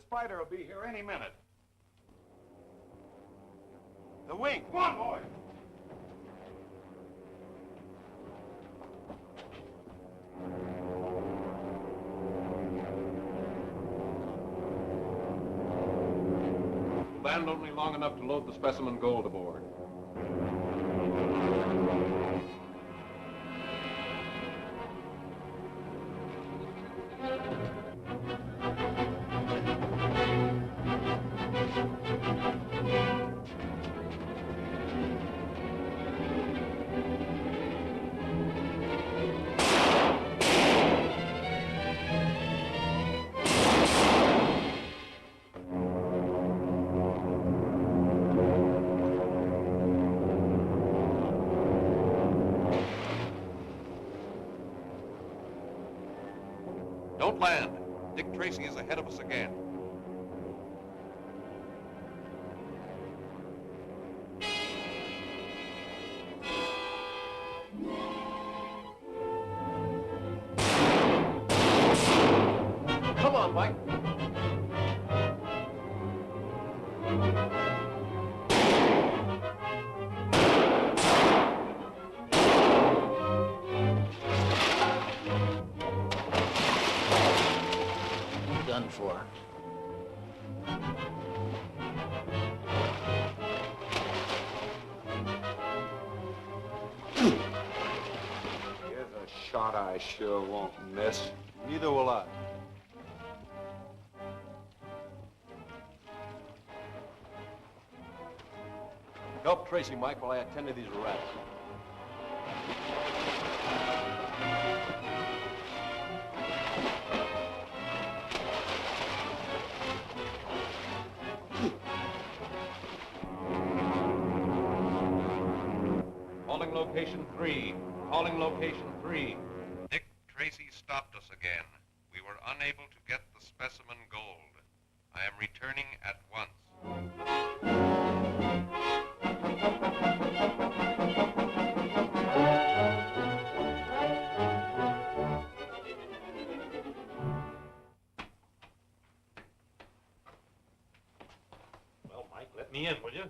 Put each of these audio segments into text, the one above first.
spider will be here any minute. The wing. Come on, boy. Land only long enough to load the specimen gold aboard. Don't land. Dick Tracy is ahead of us again. Come on, Mike. Done for. Here's a shot I sure won't miss. Neither will I. Help Tracy, Mike, while I attend to these rats. Calling location 3. Calling location 3. Dick Tracy stopped us again. We were unable to get the specimen gold. I am returning at once. Well, Mike, let me in, will you?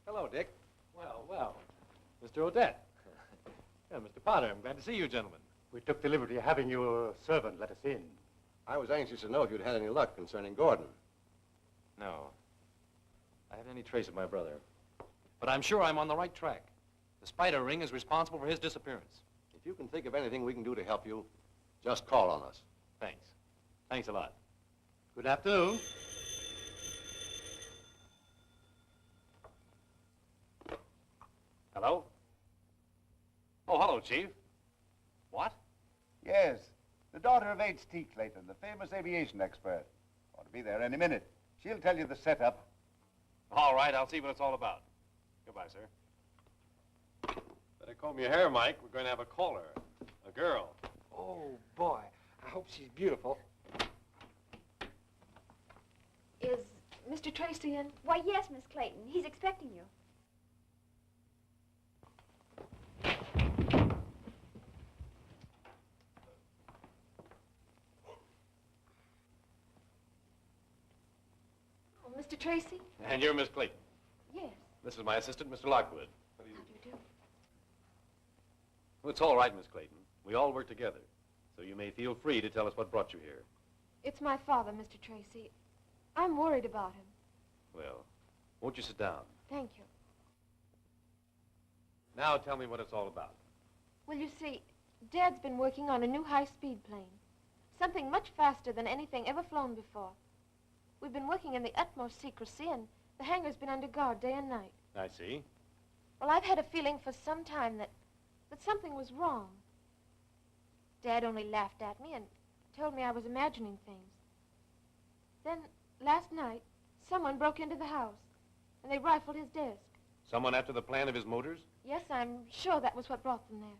Hello, Dick. Well, well. Mr. Odette. Yeah, Mr. Potter, I'm glad to see you, gentlemen. We took the liberty of having your servant let us in. I was anxious to know if you'd had any luck concerning Gordon. No. I haven't any trace of my brother. But I'm sure I'm on the right track. The spider ring is responsible for his disappearance. If you can think of anything we can do to help you, just call on us. Thanks. Thanks a lot. Good afternoon. Hello? Oh, hello, Chief. What? Yes, the daughter of H.T. Clayton, the famous aviation expert. Ought to be there any minute. She'll tell you the setup. All right, I'll see what it's all about. Goodbye, sir. Better comb your hair, Mike. We're going to have a caller. A girl. Oh, boy. I hope she's beautiful. Is Mr. Tracy in? Why, yes, Miss Clayton. He's expecting you. Oh, Mr. Tracy? And you're Miss Clayton. Yes. This is my assistant, Mr. Lockwood. How do you do? Well, it's all right, Miss Clayton. We all work together. So you may feel free to tell us what brought you here. It's my father, Mr. Tracy. I'm worried about him. Well, won't you sit down? Thank you. Now tell me what it's all about. Well, you see, Dad's been working on a new high-speed plane. Something much faster than anything ever flown before. We've been working in the utmost secrecy, and the hangar's been under guard day and night. I see. Well, I've had a feeling for some time that something was wrong. Dad only laughed at me and told me I was imagining things. Then, last night, someone broke into the house, and they rifled his desk. Someone after the plan of his motors? Yes, I'm sure that was what brought them there.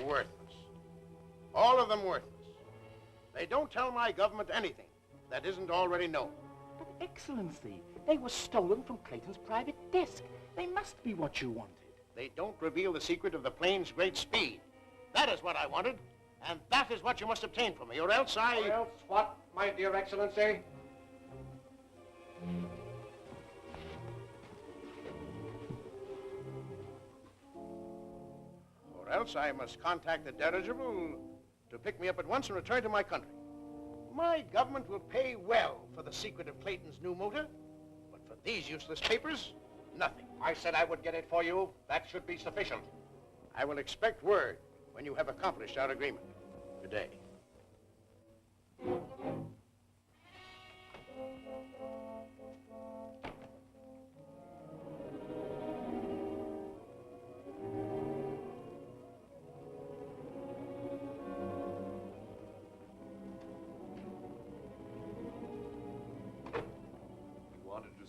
Worthless. All of them worthless. They don't tell my government anything that isn't already known. But, Excellency, they were stolen from Clayton's private desk. They must be what you wanted. They don't reveal the secret of the plane's great speed. That is what I wanted, and that is what you must obtain from me, or else I... Or else what, my dear Excellency? Or else I must contact the dirigible to pick me up at once and return to my country. My government will pay well for the secret of Clayton's new motor, but for these useless papers, nothing. I said I would get it for you. That should be sufficient. I will expect word when you have accomplished our agreement. Good day.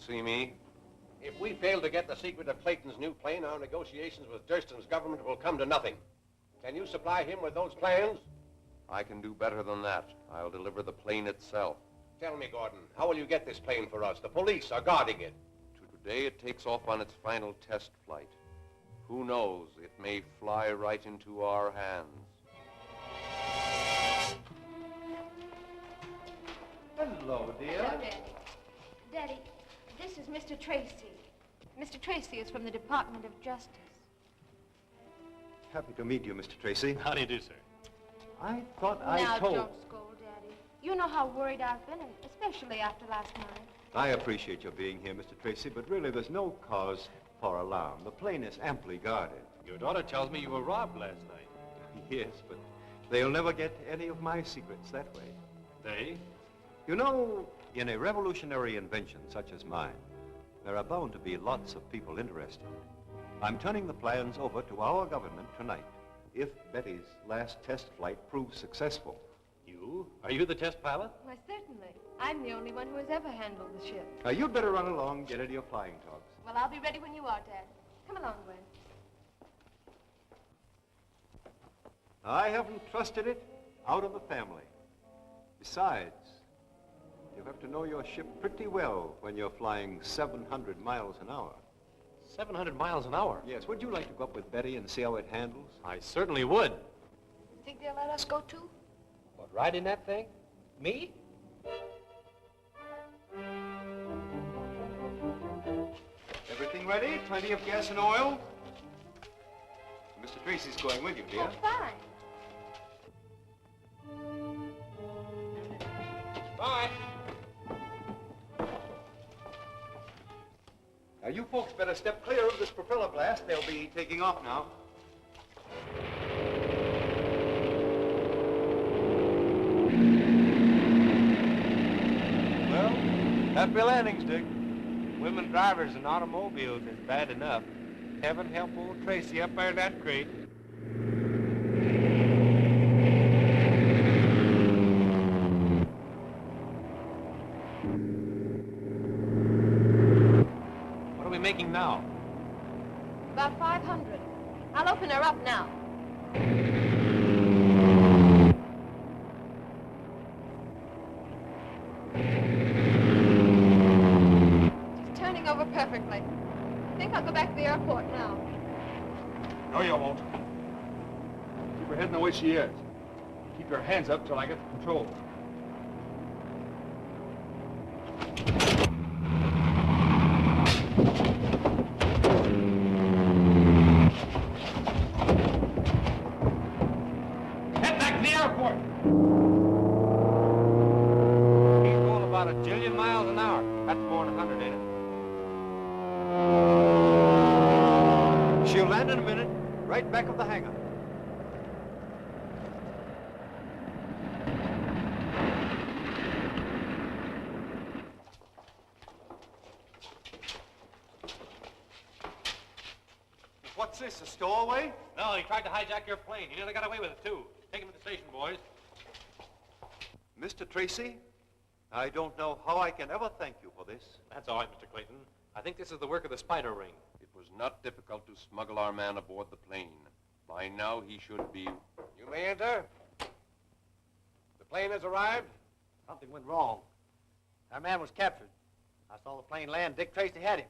See me? If we fail to get the secret of Clayton's new plane, our negotiations with Durston's government will come to nothing. Can you supply him with those plans? I can do better than that. I'll deliver the plane itself. Tell me, Gordon, how will you get this plane for us? The police are guarding it. Today it takes off on its final test flight. Who knows? It may fly right into our hands. Hello, dear. Hello, Daddy. Daddy, this is Mr. Tracy. Mr. Tracy is from the Department of Justice. Happy to meet you, Mr. Tracy. How do you do, sir? I thought Now, don't scold, Daddy. You know how worried I've been, and especially after last night. I appreciate your being here, Mr. Tracy, but really there's no cause for alarm. The plane is amply guarded. Your daughter tells me you were robbed last night. Yes, but they'll never get any of my secrets that way. They? You know, in a revolutionary invention such as mine, there are bound to be lots of people interested. I'm turning the plans over to our government tonight, if Betty's last test flight proves successful. You? Are you the test pilot? Why, certainly. I'm the only one who has ever handled the ship. You'd better run along and get into your flying togs. Well, I'll be ready when you are, Dad. Come along, Gwen. I haven't trusted it out of the family. Besides, you have to know your ship pretty well when you're flying 700 miles an hour. 700 miles an hour? Yes, would you like to go up with Betty and see how it handles? I certainly would. Think they'll let us go, too? What, ride in that thing? Me? Everything ready? Plenty of gas and oil? Mr. Tracy's going with you, dear. Oh, fine. Bye. Now, you folks better step clear of this propeller blast. They'll be taking off now. Well, happy landings, Dick. Women drivers in automobiles is bad enough. Heaven help old Tracy up there in that crate. What are we making now? About 500. I'll open her up now. She's turning over perfectly. I think I'll go back to the airport now. No, you won't. Keep her heading the way she is. Keep your hands up till I get the control. Head back to the airport! He's going about a jillion miles an hour. That's more than 100, ain't it? She'll land in a minute, right back of the hangar. What's this, a stowaway? No, he tried to hijack your plane. He nearly got away with it, too. Take him to the station, boys. Mr. Tracy, I don't know how I can ever thank you for this. That's all right, Mr. Clayton. I think this is the work of the spider ring. It was not difficult to smuggle our man aboard the plane. By now, he should be... You may enter. The plane has arrived. Something went wrong. Our man was captured. I saw the plane land. Dick Tracy had him.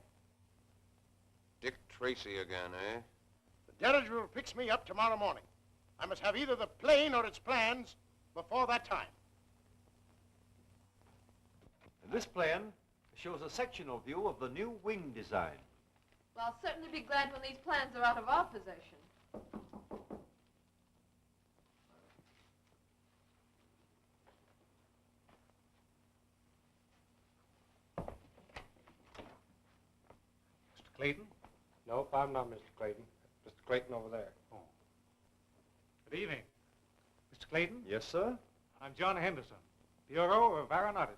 Dick Tracy again, eh? dirigible picks me up tomorrow morning. I must have either the plane or its plans before that time. This plan shows a sectional view of the new wing design. Well, I'll certainly be glad when these plans are out of our possession. Mr. Clayton? Nope, I'm not Mr. Clayton. Mr. Clayton over there. Oh. Good evening. Mr. Clayton? Yes, sir? I'm John Henderson, Bureau of Aeronautics.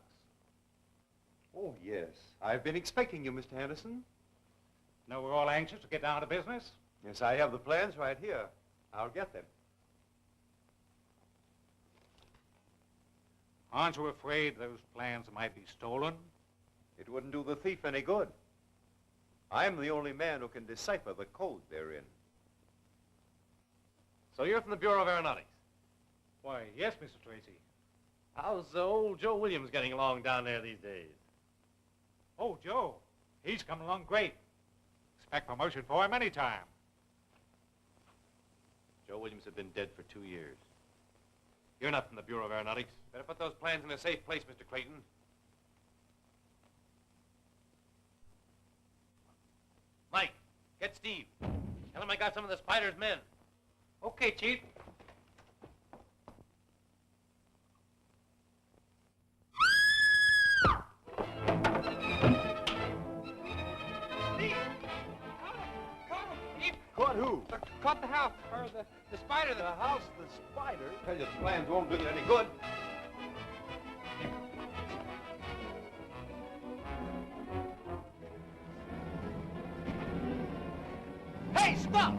Oh, yes. I've been expecting you, Mr. Henderson. Know we're all anxious to get down to business? Yes, I have the plans right here. I'll get them. Aren't you afraid those plans might be stolen? It wouldn't do the thief any good. I'm the only man who can decipher the code they're in. So you're from the Bureau of Aeronautics? Why, yes, Mr. Tracy. How's old Joe Williams getting along down there these days? Oh, Joe. He's coming along great. Expect promotion for him any time. Joe Williams has been dead for 2 years. You're not from the Bureau of Aeronautics. Better put those plans in a safe place, Mr. Clayton. Mike, get Steve. Tell him I got some of the Spider's men. Okay, Chief. Caught who? Caught the house, or the spider. The house, the spider? Tell you the plans won't do you any good. Hey, stop!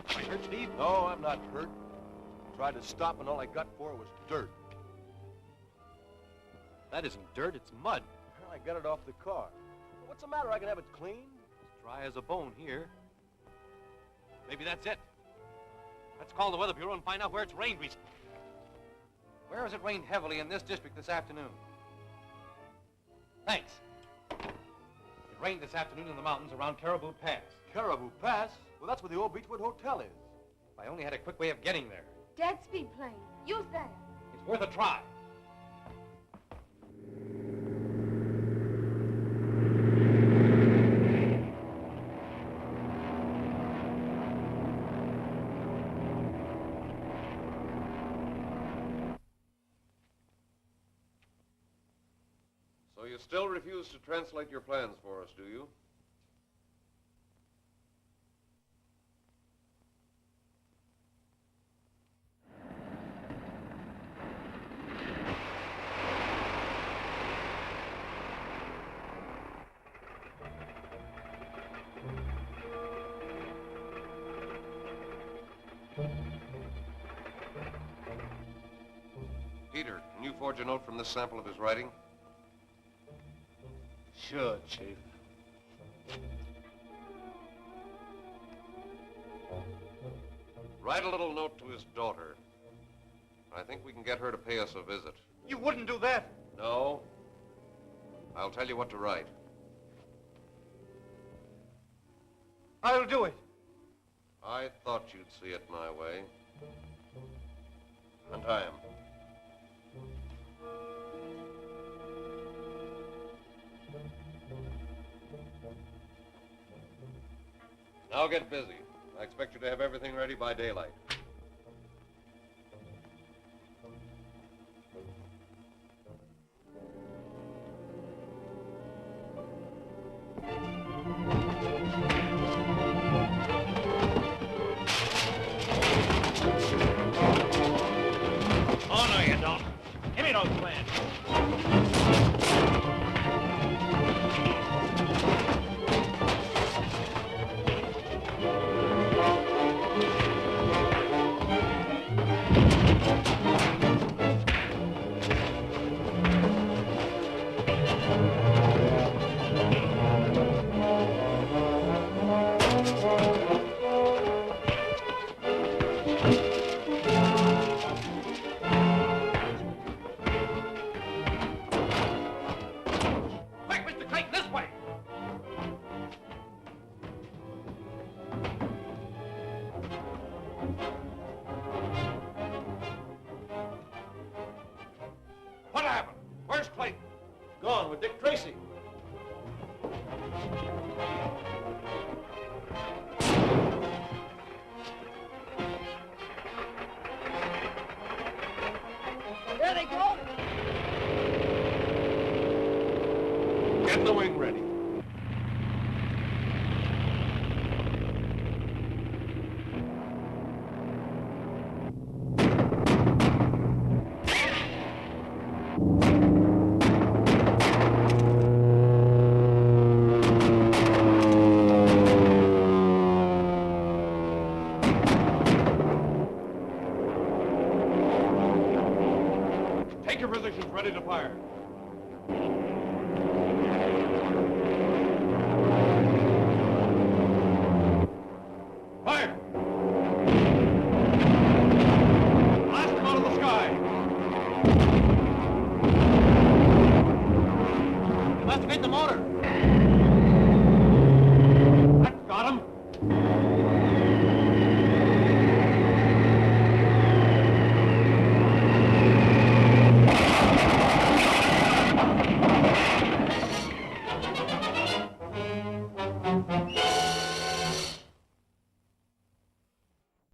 Are you hurt, Steve? No, I'm not hurt. Tried to stop and all I got for was dirt. That isn't dirt, it's mud. I got it off the car. What's the matter? I can have it clean. It's dry as a bone here. Maybe that's it. Let's call the Weather Bureau and find out where it's rained recently. Where has it rained heavily in this district this afternoon? Thanks. It rained this afternoon in the mountains around Caribou Pass. Caribou Pass? Well, that's where the old Beechwood Hotel is. If I only had a quick way of getting there. Dad's speed plane. Use that. It's worth a try. So you still refuse to translate your plans for us, do you? Peter, can you forge a note from this sample of his writing? Sure, Chief. Write a little note to his daughter. I think we can get her to pay us a visit. You wouldn't do that. No. I'll tell you what to write. I'll do it. I thought you'd see it my way. Untie him. Now get busy. I expect you to have everything ready by daylight. Oh, no, you don't. Give me those plans. Get the wing ready. Take your positions, ready to fire. Fire! Blast them out of the sky! You must have hit the motor.